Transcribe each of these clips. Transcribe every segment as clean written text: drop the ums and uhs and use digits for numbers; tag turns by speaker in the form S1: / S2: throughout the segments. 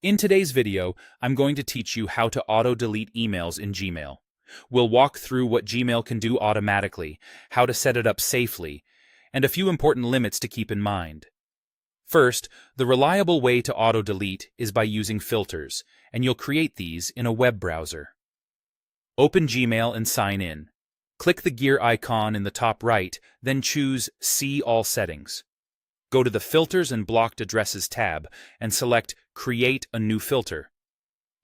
S1: In today's video, I'm going to teach you how to auto-delete emails in Gmail. We'll walk through what Gmail can do automatically, how to set it up safely, and a few important limits to keep in mind. First, the reliable way to auto-delete is by using filters, and you'll create these in a web browser. Open Gmail and sign in. Click the gear icon in the top right, then choose See All Settings. Go to the Filters and Blocked Addresses tab and select Create a New Filter.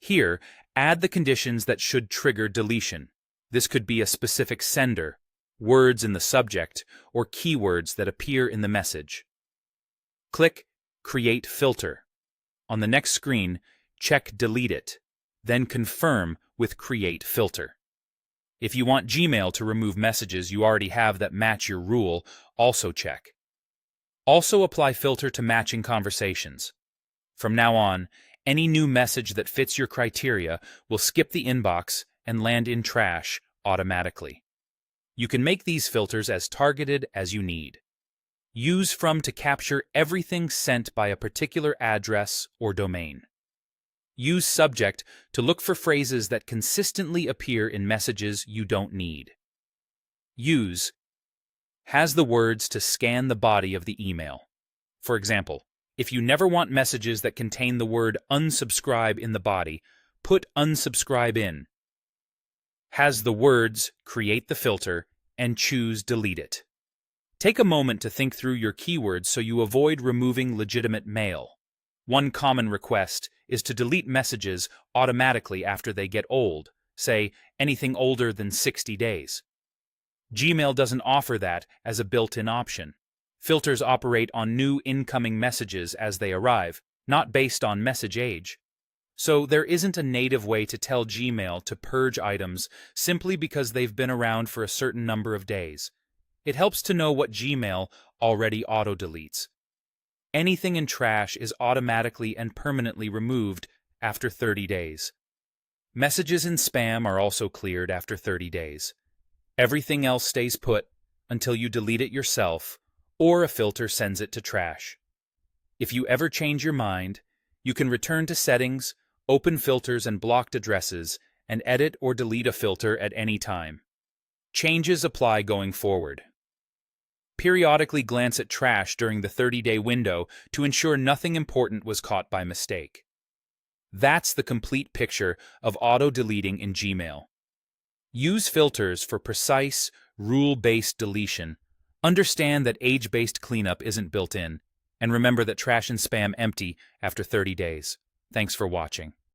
S1: Here, add the conditions that should trigger deletion. This could be a specific sender, words in the subject, or keywords that appear in the message. Click Create Filter. On the next screen, check Delete It, then confirm with Create Filter. If you want Gmail to remove messages you already have that match your rule, also check. Also apply filter to matching conversations. From now on, any new message that fits your criteria will skip the inbox and land in trash automatically. You can make these filters as targeted as you need. Use from to capture everything sent by a particular address or domain. Use subject to look for phrases that consistently appear in messages you don't need. Use has the words to scan the body of the email. For example, if you never want messages that contain the word unsubscribe in the body, put unsubscribe in. Has the words create the filter and choose delete it. Take a moment to think through your keywords so you avoid removing legitimate mail. One common request is to delete messages automatically after they get old, say anything older than 60 days. Gmail doesn't offer that as a built-in option. Filters operate on new incoming messages as they arrive, not based on message age. So there isn't a native way to tell Gmail to purge items simply because they've been around for a certain number of days. It helps to know what Gmail already auto-deletes. Anything in trash is automatically and permanently removed after 30 days. Messages in spam are also cleared after 30 days. Everything else stays put until you delete it yourself or a filter sends it to trash. If you ever change your mind, you can return to Settings, open Filters and Blocked Addresses, and edit or delete a filter at any time. Changes apply going forward. Periodically glance at trash during the 30-day window to ensure nothing important was caught by mistake. That's the complete picture of auto-deleting in Gmail. Use filters for precise, rule-based deletion. Understand that age-based cleanup isn't built in, and remember that trash and spam empty after 30 days. Thanks for watching.